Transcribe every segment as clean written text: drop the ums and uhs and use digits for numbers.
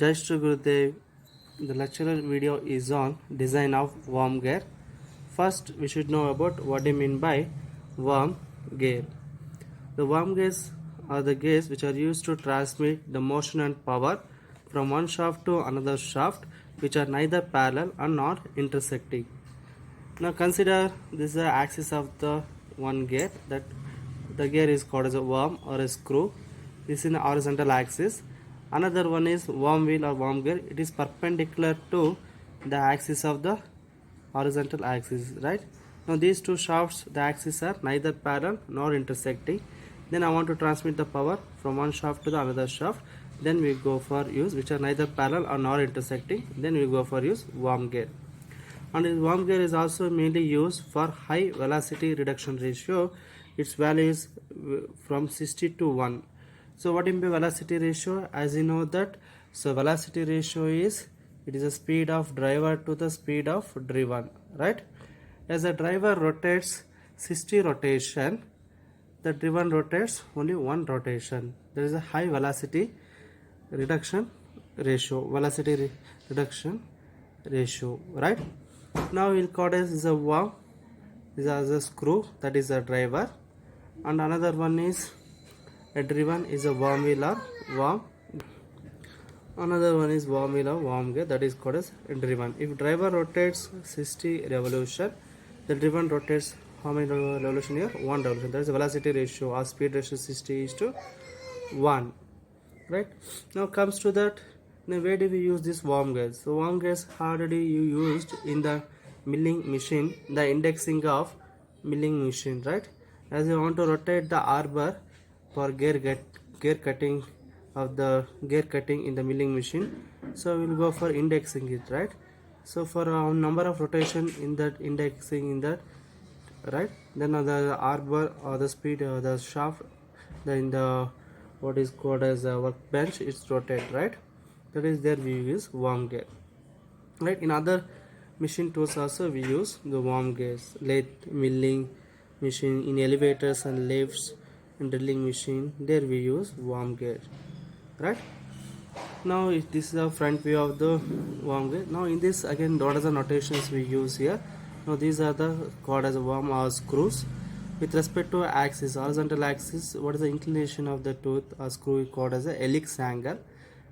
Jai Shri Gurudev. The lecturer video is on design of worm gear. First, we should know about what I mean by worm gear. The worm gears are the gears which are used to transmit the motion and power from one shaft to another shaft, which are neither parallel and not intersecting. Now consider this is the axis of the one gear, that the gear is called as a worm or a screw. This is in the horizontal axis. Another one is worm wheel or worm gear. It is perpendicular to the axis of the horizontal axis, right? Now these two shafts, the axes are neither parallel nor intersecting. Then I want to transmit the power from one shaft to the another shaft. Then we go for use which are neither parallel or nor intersecting. Then we go for use worm gear. And this worm gear is also mainly used for high velocity reduction ratio. Its value is from 60 to 1. So what is the velocity ratio? As you know that, so velocity ratio is, it is the speed of driver to the speed of driven, right? As the driver rotates 60 rotation, the driven rotates only 1 rotation. There is a high velocity reduction ratio, reduction ratio, right? Now we'll call this is a worm, this is a screw, that is a driver, and another one is a driven is a worm wheel or worm. Another one is worm wheel or worm gear, that is called as driven. If driver rotates 60 revolution, the driven rotates how many revolution here? 1 revolution. That is the velocity ratio or speed ratio 60 is to 1. Right? Now comes to that, now where do we use this worm gears? So worm gears already you used in the milling machine, the indexing of milling machine, right? As you want to rotate the arbor for gear cutting of the gear cutting in the milling machine, so we'll go for indexing it, right? So for a number of rotation in that indexing in that, right, then the arbor or the speed or the shaft, then the what is called as a workbench is rotate, right? That is there we use worm gear, right? In other machine tools also we use the worm gears, lathe, milling machine, in elevators and lifts and drilling machine, there we use worm gear, right? Now this is the front view of the worm gear. Now in this again, what are the notations we use here? Now these are the called as worm or screws. With respect to axis, horizontal axis, what is the inclination of the tooth or screw is called as a helix angle,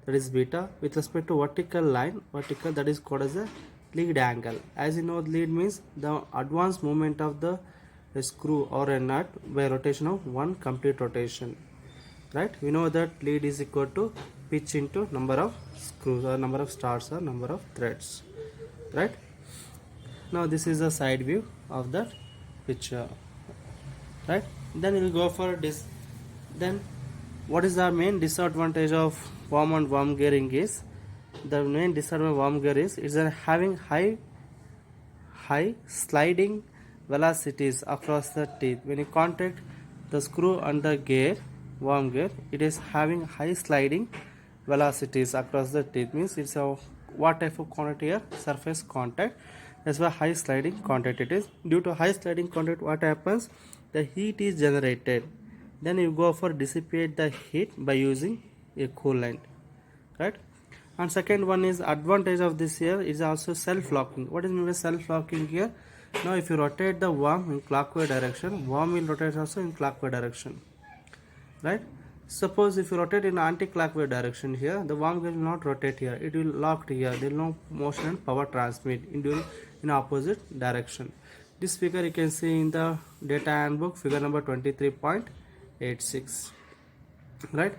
that is beta. With respect to vertical line, vertical, that is called as a lead angle. As you know, lead means the advanced movement of the screw or a nut by rotation of one complete rotation, right? We know that lead is equal to pitch into number of screws or number of stars or number of threads, right? Now this is the side view of that picture, right? Then we'll go for this. Then what is the main disadvantage of worm and worm gearing is, the main disadvantage of worm gear is it's having high sliding velocities across the teeth. When you contact the screw and the gear, worm gear, it is having high sliding velocities across the teeth. Means it's a what type of contact here? Surface contact. That's why high sliding contact it is. Due to high sliding contact, what happens? The heat is generated. Then you go for dissipate the heat by using a coolant, right? And second one is advantage of this here is also self-locking. What is mean by self-locking here? Now if you rotate the worm in clockwise direction, worm will rotate also in clockwise direction, right? Suppose if you rotate in anti-clockwise direction here, the worm will not rotate here, it will locked here. There will no motion and power transmit in opposite direction. This figure you can see in the data handbook, figure number 23.86, right?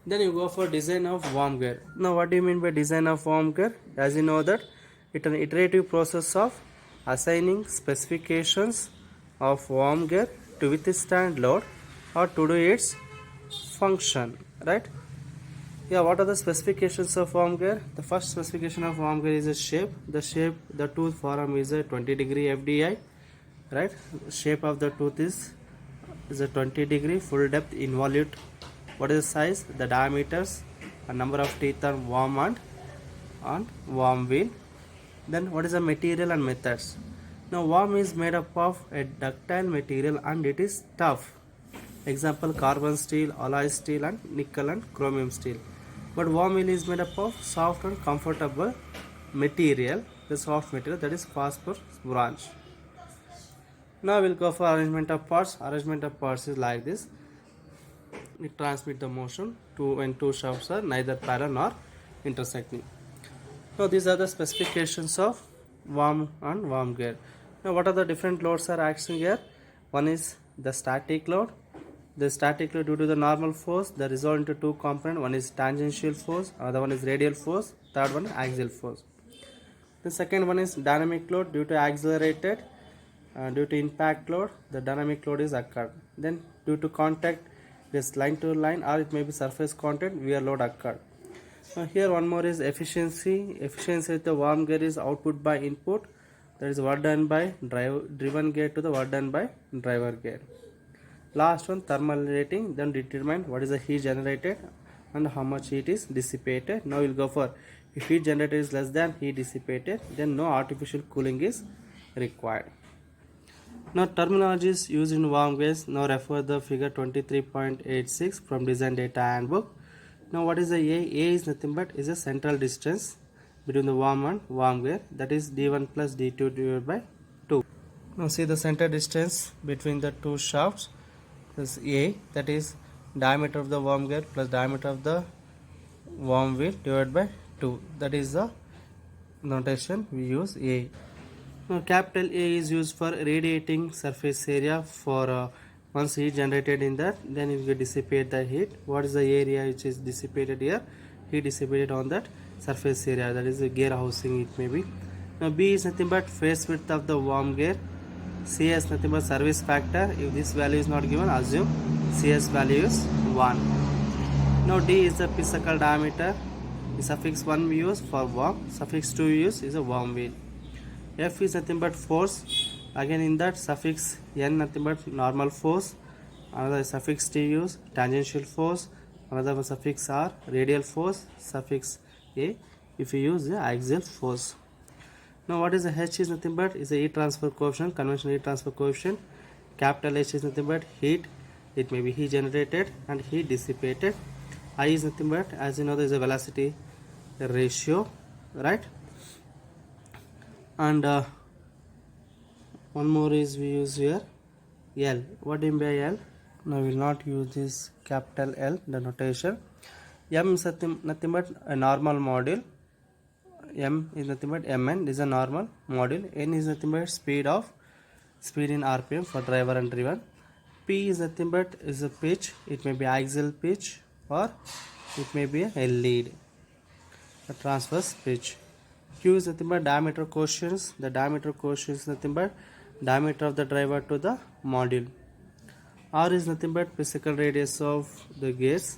Then you go for design of worm gear. Now what do you mean by design of worm gear? As you know that it's an iterative process of assigning specifications of worm gear to withstand load or to do its function, right? Yeah, what are the specifications of worm gear? The first specification of worm gear is a shape. The shape, the tooth form is a 20-degree FDI, right? Shape of the tooth is a 20-degree full depth involute. What is the size? The diameters, a number of teeth on worm and worm wheel. Then what is the material and methods? Now worm is made up of a ductile material and it is tough. Example, carbon steel, alloy steel and nickel and chromium steel. But worm wheel is made up of soft and comfortable material, the soft material, that is phosphorus branch. Now we'll go for arrangement of parts. Arrangement of parts is like this. It transmits the motion when two shafts are neither parallel nor intersecting. Now these are the specifications of worm and worm gear. Now what are the different loads are acting here? One is the static load. The static load due to the normal force, they resolve into two components. One is tangential force, another one is radial force, third one axial force. The second one is dynamic load due to accelerated, due to impact load, the dynamic load is occurred. Then due to contact, this line to line, or it may be surface contact, wear load occurred. Now here one more is efficiency. Efficiency of the worm gear is output by input, that is work done by driven gear to the work done by driver gear. Last one, thermal rating, then determine what is the heat generated and how much heat is dissipated. Now we'll go for, if heat generated is less than heat dissipated, then no artificial cooling is required. Now terminologies used in worm gears. Now refer the figure 23.86 from design data handbook. Now what is the A? A is nothing but is a central distance between the worm and worm gear, that is d1 plus d2 divided by 2. Now see the center distance between the two shafts. This A, that is diameter of the worm gear plus diameter of the worm wheel divided by 2. That is the notation we use A. Now capital A is used for radiating surface area. For once heat generated in that, then it will dissipate the heat. What is the area which is dissipated here? Heat dissipated on that surface area, that is the gear housing it may be. Now B is nothing but face width of the worm gear. C is nothing but service factor. If this value is not given, assume CS value is 1. Now D is the physical diameter. The suffix 1 we use for worm, suffix 2 we use is a worm wheel. F is nothing but force. Again in that suffix N nothing but normal force. Another suffix T use tangential force. Another one suffix R radial force. Suffix A if you use the axial force. Now what is the H is nothing but is the heat transfer coefficient, conventional heat transfer coefficient. Capital H is nothing but heat. It may be heat generated and heat dissipated. I is nothing but, as you know, there is a velocity ratio, right? And one more is we use here L. What do you mean by L? Now we will not use this capital L, the notation. M is nothing but a normal module. M is nothing but Mn is a normal module. N is nothing but speed in RPM for driver and driven. P is nothing but is a pitch. It may be axial pitch or it may be a lead, a transverse pitch. Q is nothing but diameter coefficients. The diameter coefficient is nothing but diameter of the driver to the module. R is nothing but physical radius of the gears,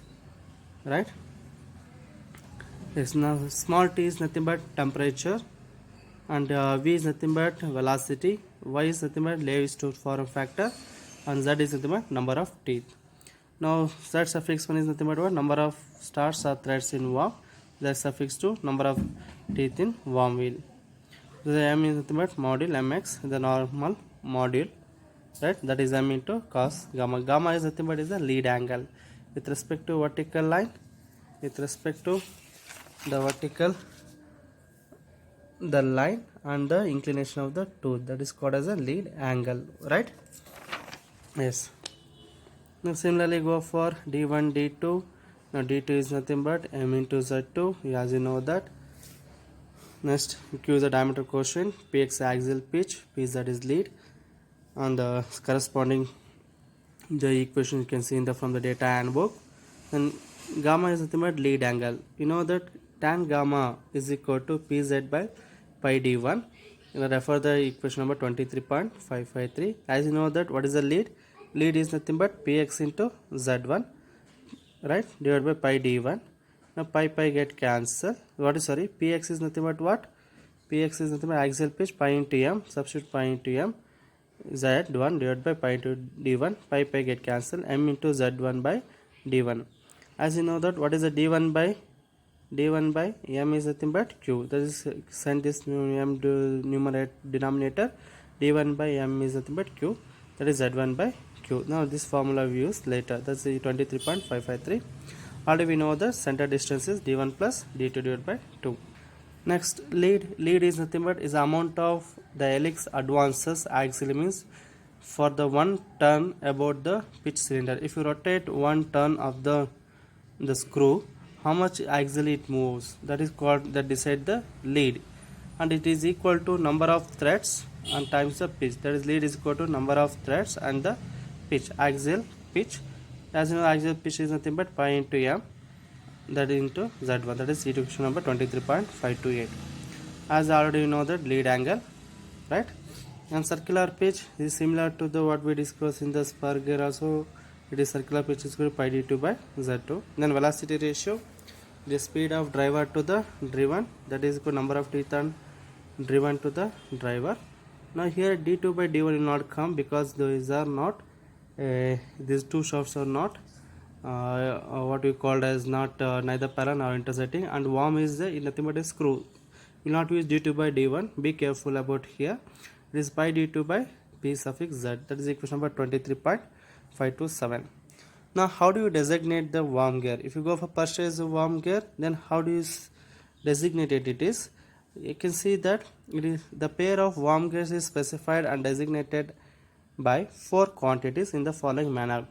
right? Yes, now small t is nothing but temperature, and V is nothing but velocity, Y is nothing but Lewis-Strauss form factor, and Z is nothing but number of teeth. Now Z suffix 1 is nothing but what? Number of stars or threads in worm. Z suffix 2 number of teeth in worm wheel. The M is nothing but module mx, the normal module, right? That is M into cos gamma. Gamma is nothing but is the lead angle with respect to vertical line, with respect to the vertical, the line and the inclination of the tooth, that is called as a lead angle, right? Yes. Now similarly go for D1, D2. Now D2 is nothing but M into Z2, as you know that. Next Q is the diameter coefficient, Px axial pitch, Pz is lead, and the corresponding the equation you can see in the from the data handbook. Then gamma is nothing but lead angle. You know that tan gamma is equal to Pz by pi d1. You refer the equation number 23.553. As you know that what is the lead? Lead is nothing but Px into Z1, right, divided by pi d1. Now pi get cancelled. What is sorry? Px is nothing but what? Px is nothing but axial pitch, pi into m. Substitute pi into m. Z1 divided by pi into d1. Pi get cancelled. M into Z1 by d1. As you know that what is the d1 by m is nothing but q. That is send this m numerator denominator. d1 by m is nothing but q. That is Z1 by q. Now this formula we use later. That's the 23.553. Already we know the center distance is d1 plus d2 divided by 2. Next, lead is nothing but is the amount of the helix advances axially, means for the one turn about the pitch cylinder. If you rotate one turn of the screw, how much axially it moves, that is called, that decide the lead, and it is equal to number of threads and times the pitch. That is, lead is equal to number of threads and the pitch, axial pitch. As you know, axial pitch is nothing but pi into m, that is into z1, that is equation number 23.528. As already you know that lead angle, right? And circular pitch is similar to the what we discussed in the spur gear also. It is circular pitch is equal to pi d2 by z2. Then velocity ratio, the speed of driver to the driven, that is equal to number of teeth and driven to the driver. Now here d2 by d1 will not come because these are not these two shafts are not what we called as not neither parallel nor intersecting, and worm is nothing but a screw. Will not use d2 by d1. Be careful about here. It is pi d2 by p suffix z. That is equation number 23.527. Now how do you designate the worm gear? If you go for purchase the worm gear, then how do you designate it? It is, you can see that it is the pair of worm gears is specified and designated by 4 quantities in the following manner: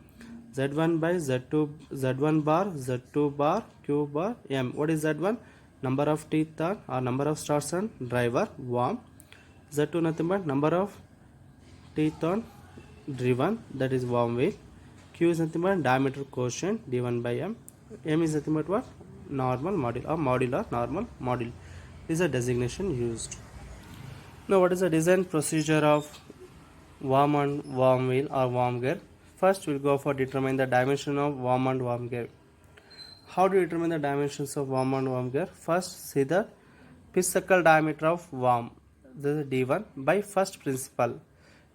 z1 by z2, z1 bar, z2 bar, q bar, m. What is z1? Number of teeth or number of starts on driver worm. z2 nothing but number of teeth on driven, that is worm wheel. Q is nothing but diameter quotient d1 by m. M is nothing but what? Normal module or modular normal module is a designation used. Now what is the design procedure of worm and worm wheel or worm gear? First we'll go for determine the dimension of worm and worm gear. How do you determine the dimensions of worm and worm gear? First see the pitch circle diameter of worm, this is d1 by first principle.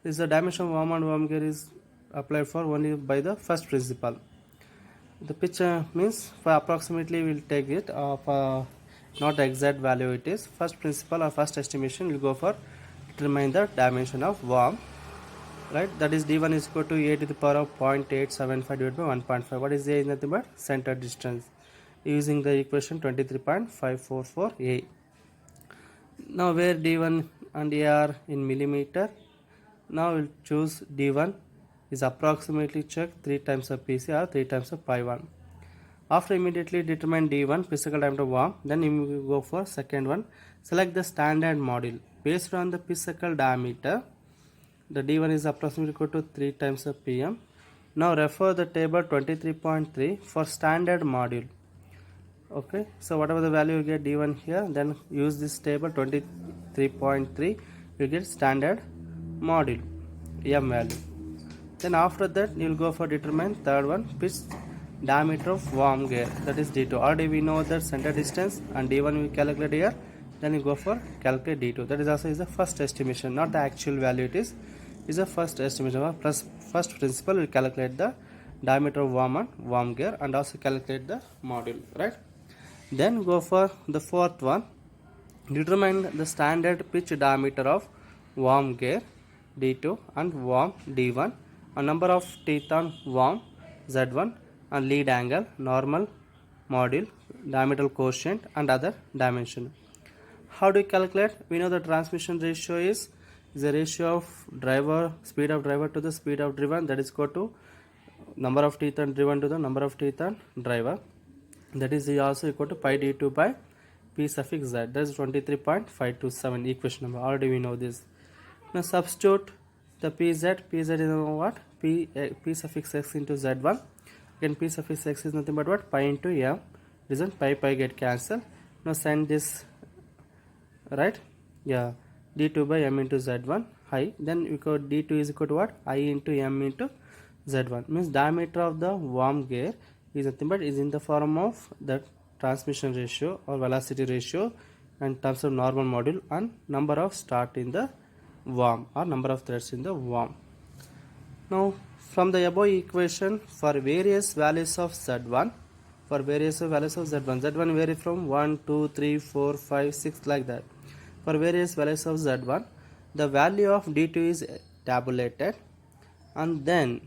This is the dimension of worm and worm gear is applied for only by the first principle. The pitch means for approximately we will take it not the exact value, it is first principle or first estimation will go for determine the dimension of worm, right? That is d1 is equal to a to the power of 0.875 divided by 1.5. What is a? Is nothing but center distance, using the equation 23.544a. Now where d1 and a are in millimeter, now we'll choose d1 is approximately check 3 times of pc or 3 times of pi 1. After immediately determine d1 physical diameter of worm, then you go for second one. Select the standard module based on the physical diameter. The d1 is approximately equal to 3 times of pm. Now refer the table 23.3 for standard module. Okay, so whatever the value you get d1 here, then use this table 23.3, you get standard module m value. Then after that you will go for determine third one, pitch diameter of worm gear, that is d2. Already we know that center distance and d1 we calculate here, then you go for calculate d2. That is also is the first estimation, not the actual value, it is a first estimation plus first principle. We calculate the diameter of worm and worm gear and also calculate the module, right? Then go for the fourth one, determine the standard pitch diameter of worm gear d2 and worm d1 and number of teeth on worm z1 and lead angle, normal module, diameter quotient and other dimension. How do you calculate? We know the transmission ratio is the ratio of driver, speed of driver to the speed of driven, that is equal to number of teeth on driven to the number of teeth on driver, that is also equal to pi d2 by p suffix z. That is 23.527 equation number. Already we know this. Now substitute the pz is what? P suffix x into z1. Again p suffix x is nothing but what? Pi into m. Reason pi get cancelled. Now send this, right? Yeah, d2 by m into z1 high. Then we got d2 is equal to what? I into m into z1. Means diameter of the worm gear is nothing but is in the form of the transmission ratio or velocity ratio in terms of normal module and number of start in the worm or number of threads in the worm. Now from the above equation, for various values of z1, z1 vary from 1, 2, 3, 4, 5, 6 like that. For various values of z1, the value of d2 is tabulated and then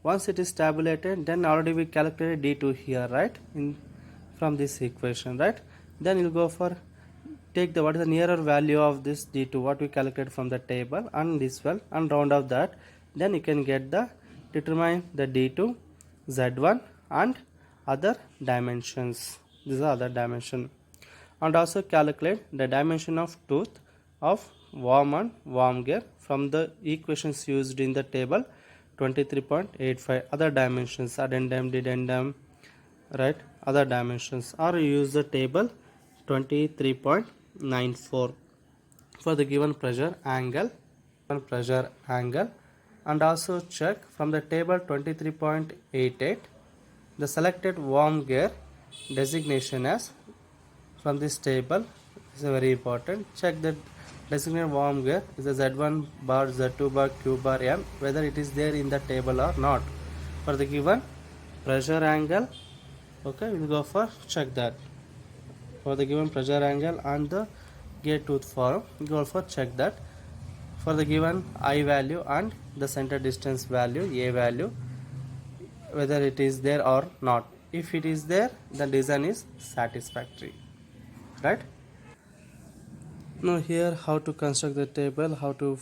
Once it is tabulated, then already we calculated d2 here, right, in from this equation, right? Then you'll go for take the what is the nearer value of this d2 what we calculated from the table and this well and round off that, then you can get the determine the d2 z1 and other dimensions. These are other dimension, and also calculate the dimension of tooth of worm and worm gear from the equations used in the table 23.85. Other dimensions addendum dedendum, right, other dimensions, or use the table 23.94 for the given pressure angle and also check from the table 23.88 the selected worm gear designation as from this table is very important. Check that designated worm gear is a z1 bar, z2 bar, q bar, m, whether it is there in the table or not. For the given pressure angle, okay, we'll go for check that. For the given pressure angle and the gear tooth form, we'll go for check that. For the given I value and the center distance value, a value, whether it is there or not. If it is there, the design is satisfactory, right? Now here how to construct the table, how to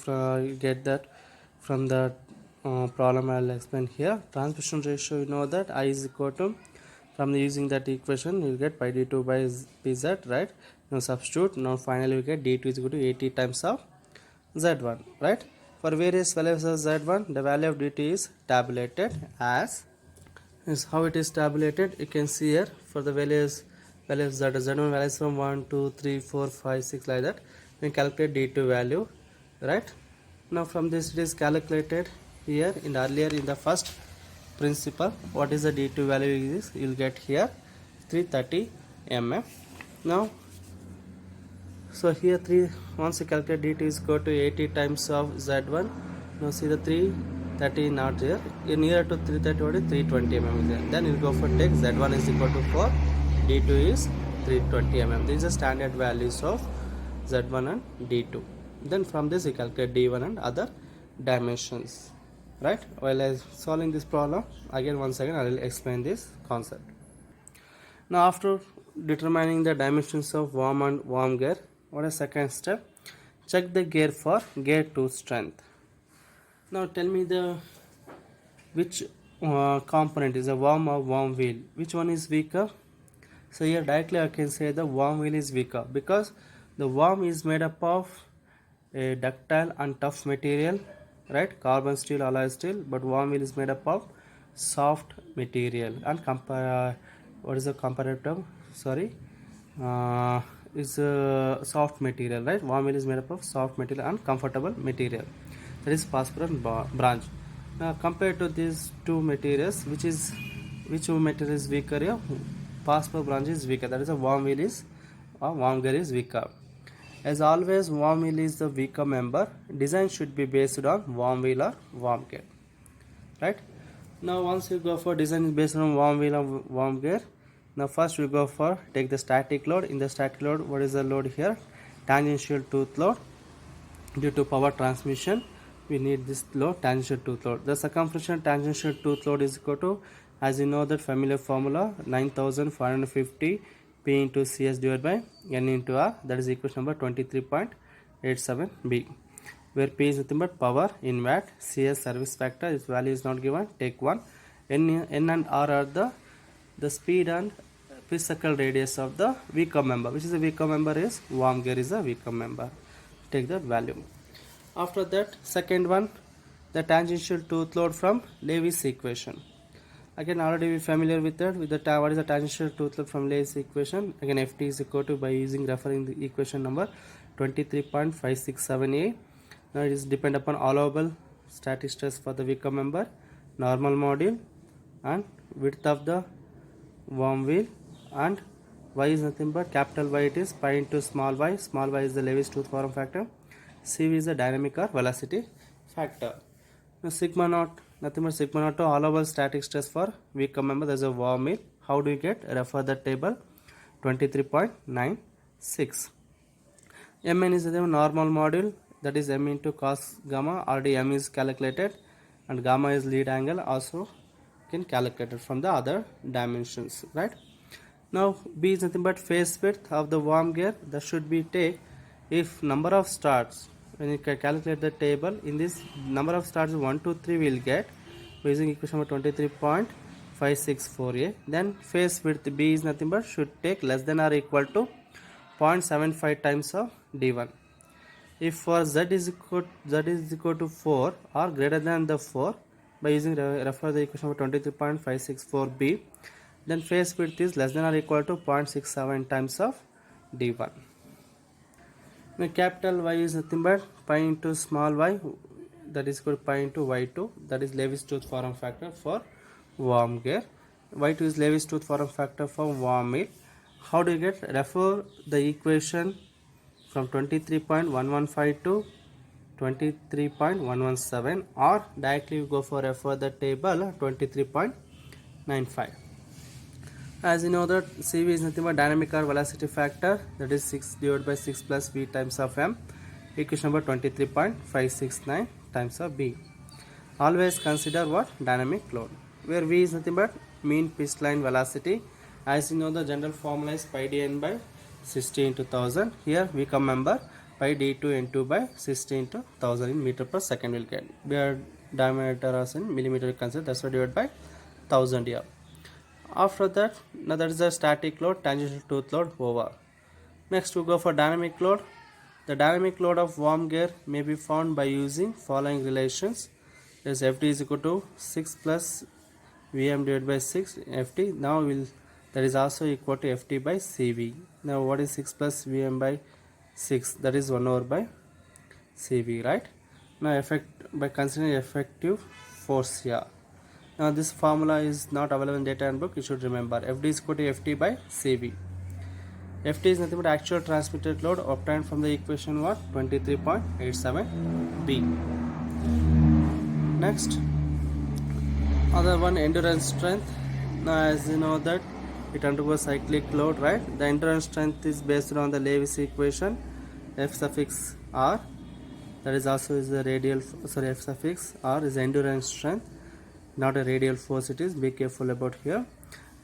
get that from the problem I'll explain here. Transmission ratio, you know that I is equal to, from using that equation you get pi d2 by pz, right? Now substitute, now finally we get d2 is equal to 80 times of z1, right? For various values of z1, the value of dt is tabulated as is how it is tabulated. You can see here for the values z1 values from 1 2 3 4 5 6 like that, we calculate d2 value, right? Now from this it is calculated here in earlier in the first principle. What is the d2 value is, you'll get here 330 mm. Now so here 3 once you calculate d2 is equal to 80 times of z1. Now see the 330 not here, in near to 330 what is 320 mm is there. Then you go for take z1 is equal to 4, d2 is 320 mm. These are standard values of z1 and d2. Then from this you calculate d1 and other dimensions, right? While I solving this problem again, once again I will explain this concept. Now after determining the dimensions of worm and worm gear, what is second step? Check the gear for gear tooth strength. Now tell me the which component is a worm or worm wheel, which one is weaker? So here directly I can say the worm wheel is weaker because the worm is made up of a ductile and tough material, right? Carbon steel, alloy steel, but worm wheel is made up of soft material and what is the comparative term? Sorry, is soft material, right? Worm wheel is made up of soft material and comfortable material, that is phosphorus branch. Now compared to these two materials, which material is weaker here? Phosphorus branch is weaker, that is a worm wheel is worm gear is weaker. As always, worm wheel is the weaker member. Design should be based on worm wheel or worm gear, right? Now once you go for design based on worm wheel or worm gear, now first we go for take the static load. In the static load, what is the load here? Tangential tooth load. Due to power transmission, we need this load, tangential tooth load. The circumferential tangential tooth load is equal to, as you know that familiar formula, 9550 P into CS divided by N into R, that is equation number 23.87b, where P is nothing but power in watt, CS service factor, its value is not given, take 1. N and R are the speed and physical radius of the weaker member. Which is the weaker member is worm gear is a weaker member. Take that value. After that, second one, the tangential tooth load from Lewis equation. Again already we familiar with that, with the what is the tangential tooth load from Lewis equation. Again Ft is equal to, by using referring the equation number 23.567a. Now it is depend upon allowable static stress for the weaker member, normal module, and width of the worm wheel, and y is nothing but capital Y, it is pi into small y is the Lewis tooth form factor, CV is the dynamic or velocity factor. Now sigma naught, nothing but sigma naught to allowable static stress for weaker member, there is a worm wheel. How do you get? Refer the table 23.96. Mn is the normal module, that is m into cos gamma, already m is calculated, and gamma is lead angle, also can calculate it from the other dimensions, right? Now B is nothing but face width of the worm gear. That should be take if number of starts, when you calculate the table, in this number of starts 1 2 3 we will get by using equation number 23.564a. Then face width B is nothing but should take less than or equal to 0.75 times of d1. If for z is equal to 4 or greater than the 4, by using refer the equation of 23.564b, then face width is less than or equal to 0.67 times of d1. Now capital Y is nothing but pi into small y, that is equal to pi into y2, that is Lewis tooth form factor for worm gear. Y2 is Lewis tooth form factor for worm meal. How do you get? Refer the equation from 23.115 to 23.117, or directly you go for refer the table 23.95. As you know that CV is nothing but dynamic or velocity factor, that is 6 divided by 6 plus V times of M, equation number 23.569 times of B. Always consider what? Dynamic load, where V is nothing but mean pitch line velocity. As you know, the general formula is pi dn by 60 into 1000. Here we come member pi d2 n2 by 60 into 1000 in meter per second will get. We are diameter as in millimeter consider, that's why divided by 1000 here. After that, now that is the static load, tangential tooth load over. Next we go for dynamic load. The dynamic load of worm gear may be found by using following relations. There is Ft is equal to 6 plus Vm divided by 6 Ft. Now that is also equal to Ft by Cv. Now what is 6 plus Vm by 6? That is 1 over by Cv, right? Now by considering effective force here. Now this formula is not available in data handbook, you should remember. Fd is equal to Ft by Cv. Ft is nothing but actual transmitted load obtained from the equation what? 23.87b. Next, other one, endurance strength. Now as you know that it undergoes cyclic load, right? The endurance strength is based on the Lewis equation, F suffix R, that is also is the radial, F suffix R is endurance strength, not a radial force it is, be careful about here.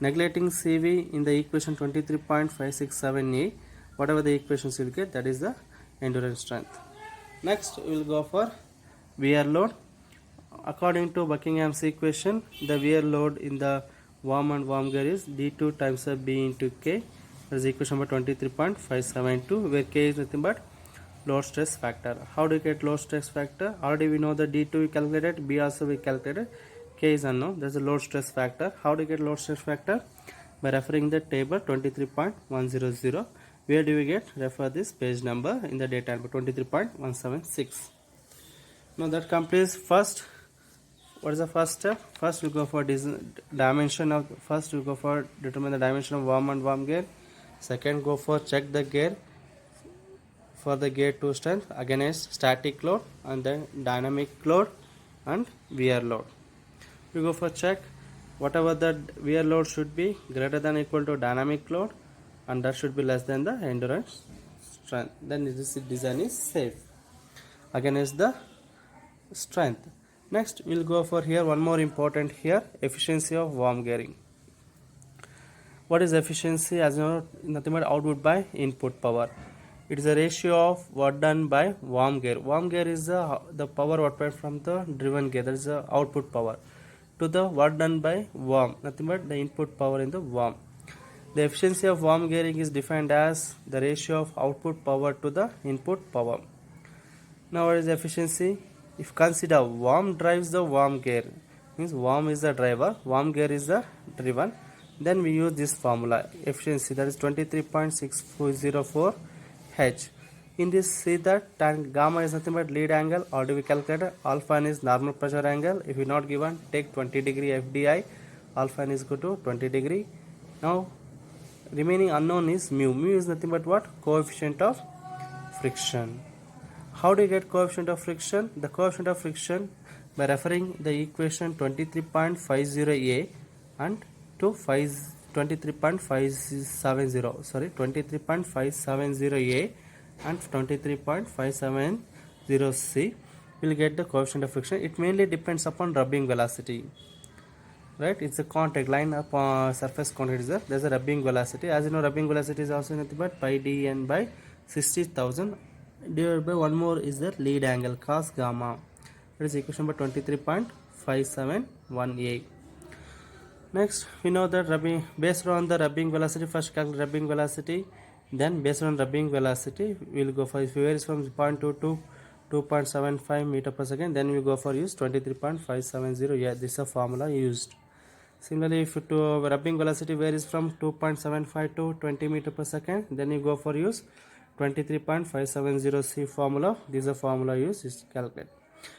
Neglecting Cv in the equation 23.567a, whatever the equations you will get, that is the endurance strength. Next we will go for wear load. According to Buckingham's equation, the wear load in the worm and worm gear is d2 times of b into k, that is equation number 23.572, where k is nothing but load stress factor. How do you get load stress factor? Already we know the d2 we calculated, b also we calculated, k is unknown. There is a load stress factor. How do you get load stress factor? By referring the table 23.100. Where do we get? Refer this page number in the data number 23.176. Now that completes first. What is the first step? First we go for dimension of, first we go for determine the dimension of worm and worm gear. Second, go for check the gear for the gear to strength against static load, and then dynamic load and wear load. We go for check, whatever the wear load should be greater than or equal to dynamic load, and that should be less than the endurance strength. Then this design is safe against the strength. Next we'll go for here one more important here, efficiency of worm gearing. What is efficiency? As you know, nothing but output by input power. It is a ratio of work done by worm gear. Worm gear is the power output from the driven gear, that is the output power, to the work done by worm, nothing but the input power in the worm. The efficiency of worm gearing is defined as the ratio of output power to the input power. Now what is efficiency? If consider worm drives the worm gear, means worm is the driver, worm gear is the driven, then we use this formula efficiency, that is 23.6404 H. In this, see that tan gamma is nothing but lead angle, or do we calculate alpha n is normal pressure angle. If you not given, take 20 degree FDI, alpha n is equal to 20 degree. Now remaining unknown is mu. Mu is nothing but what? Coefficient of friction. How do you get coefficient of friction? The coefficient of friction by referring the equation 23.50a and to 23.570a and 23.570c. we'll get the coefficient of friction. It mainly depends upon rubbing velocity, right? It's a contact line upon surface contact is there. There's a rubbing velocity. As you know, rubbing velocity is also nothing but pi dn by 60,000 divided by one more is the lead angle cos gamma. That is equation number 23.571a. Next, we know that rubbing based on the rubbing velocity, first calculate rubbing velocity, then based on rubbing velocity we will go for, if it varies from 0.2 to 2.75 meter per second, then we go for use 23.570. Yeah, this is a formula used. Similarly, if rubbing velocity varies from 2.75 to 20 meter per second, then you go for use 23.570 C formula. This is a formula used, is calculate.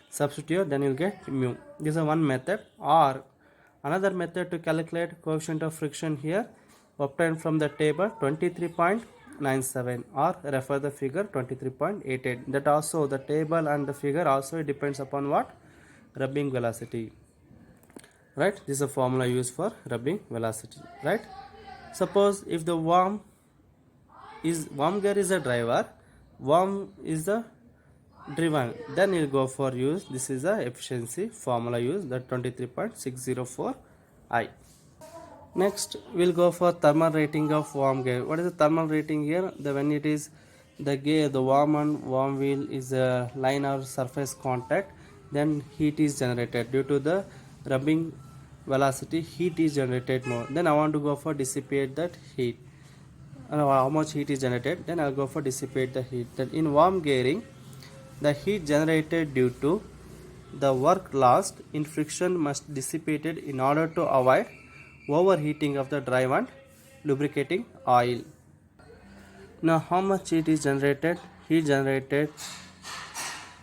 Substitute, then you'll get mu. This is one method. Or another method to calculate coefficient of friction here, obtained from the table 23.97, or refer the figure 23.88. That also the table and the figure also depends upon what? Rubbing velocity. Right, this is a formula used for rubbing velocity. Right, suppose if the worm gear is a driver, worm is the driven, then you go for use, this is the efficiency formula used, that 23.604 I. Next we'll go for thermal rating of worm gear. What is the thermal rating here? When it is the gear, the worm and worm wheel is a line or surface contact, then heat is generated due to the rubbing velocity. Heat is generated more. Then I want to go for dissipate that heat. How much heat is generated? Then I'll go for dissipate the heat. Then in worm gearing, the heat generated due to the work lost in friction must dissipated in order to avoid overheating of the drive and lubricating oil. Now how much heat is generated? Heat generated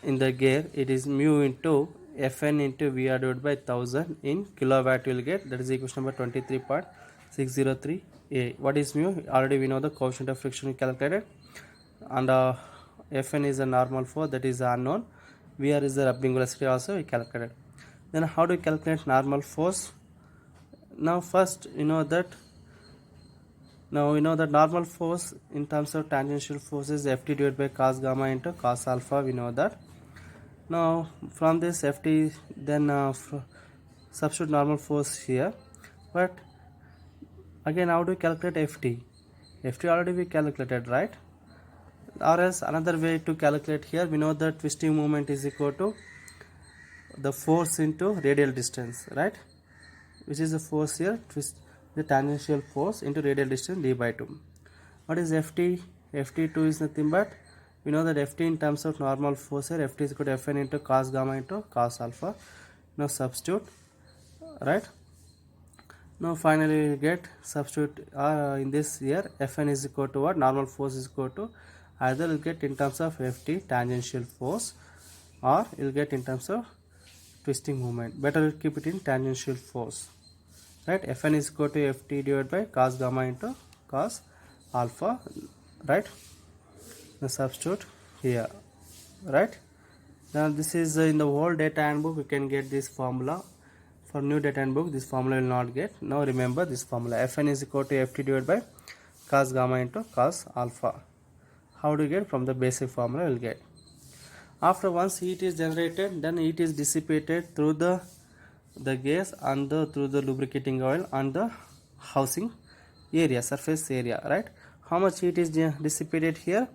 in the gear, it is mu into Fn into VR divided by 1000 in kilowatt you will get. That is equation number 23.603a. What is mu? Already we know the coefficient of friction we calculated, and Fn is a normal force, that is unknown. VR is the rubbing velocity also we calculated. Then how do we calculate normal force? Now first we know that normal force in terms of tangential force is Ft divided by cos gamma into cos alpha. We know that. Now from this Ft, then substitute normal force here. But again, how do we calculate Ft? Ft already we calculated, right? Or else another way to calculate here, we know that twisting moment is equal to the force into radial distance, right? Which is the force here, the tangential force into radial distance d by 2. What is Ft? Ft2 is nothing but, we know that Ft in terms of normal force here, Ft is equal to Fn into cos gamma into cos alpha. Now substitute, right? Now finally we get substitute in this here, Fn is equal to what? Normal force is equal to, either you'll get in terms of Ft tangential force, or you'll get in terms of twisting moment. Better keep it in tangential force, right? Fn is equal to Ft divided by cos gamma into cos alpha, right? Now substitute here, right? Now this is in the old data handbook we can get this formula. For new data handbook this formula will not get. Now remember this formula, Fn is equal to Ft divided by cos gamma into cos alpha. How do you get? From the basic formula will get. After once heat is generated, then heat is dissipated through the gas and through the lubricating oil and the housing area, surface area, right? How much heat is dissipated here?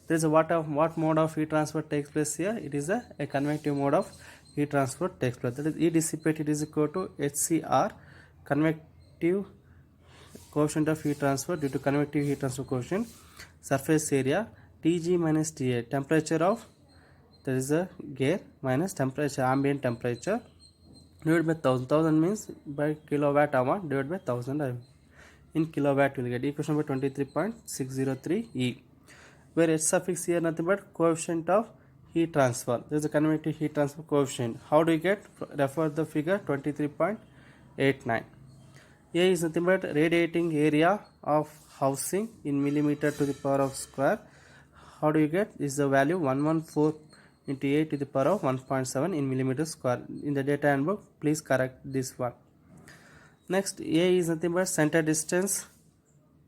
There is a what mode of heat transfer takes place here? It is a convective mode of heat transfer takes place. That is, heat dissipated is equal to HCR, convective coefficient of heat transfer due to convective heat transfer coefficient, surface area, Tg minus Ta, temperature of, there is a gear, minus temperature, ambient temperature, divided by 1000. 1000 means by kilowatt hour divided by 1000 in kilowatt. You will get equation number 23.603e, where H suffix here nothing but coefficient of heat transfer. There is a convective heat transfer coefficient. How do you get? Refer the figure 23.89. A is nothing but radiating area of housing in millimeter to the power of square. How do you get? This is the value 114 into a to the power of 1.7 in millimeter square. In the data handbook, please correct this one. Next, A is nothing but center distance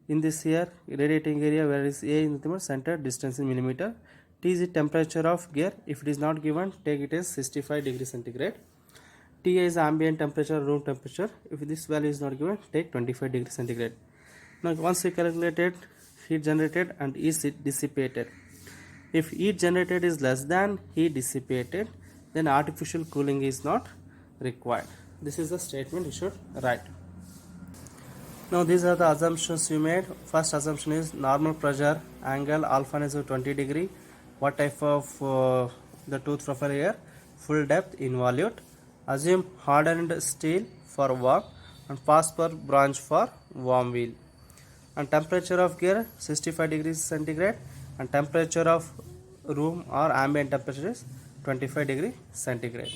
in this here radiating area, where is A is nothing but center distance in millimeter. T is the temperature of gear. If it is not given, take it as 65 degrees centigrade. T is ambient temperature, room temperature. If this value is not given, take 25 degrees centigrade. Now once we calculated heat generated and heat dissipated. If heat generated is less than heat dissipated, then artificial cooling is not required. This is the statement you should write. Now these are the assumptions you made. First assumption is normal pressure, angle alpha is 20 degree. What type of the tooth profile here? Full depth involute. Assume hardened steel for worm and phosphor branch for worm wheel. And temperature of gear 65 degrees centigrade and temperature of room or ambient temperature is 25 degree centigrade.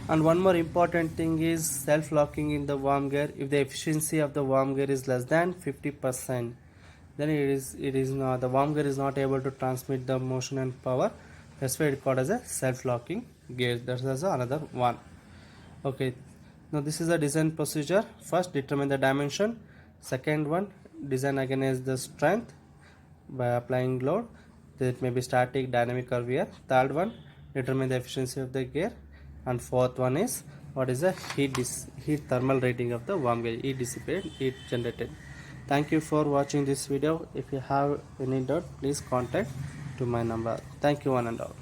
And one more important thing is self-locking in the worm gear. If the efficiency of the worm gear is less than 50%, then the worm gear is not able to transmit the motion and power. That's why it called as a self-locking gear. That's also another one. Okay, now this is the design procedure. First, determine the dimension. Second one, design against the strength by applying load. That may be static, dynamic or wear. Third one, determine the efficiency of the gear. And fourth one is what is the heat thermal rating of the worm gear, heat dissipated, heat generated. Thank you for watching this video. If you have any doubt, please contact to my number. Thank you one and all.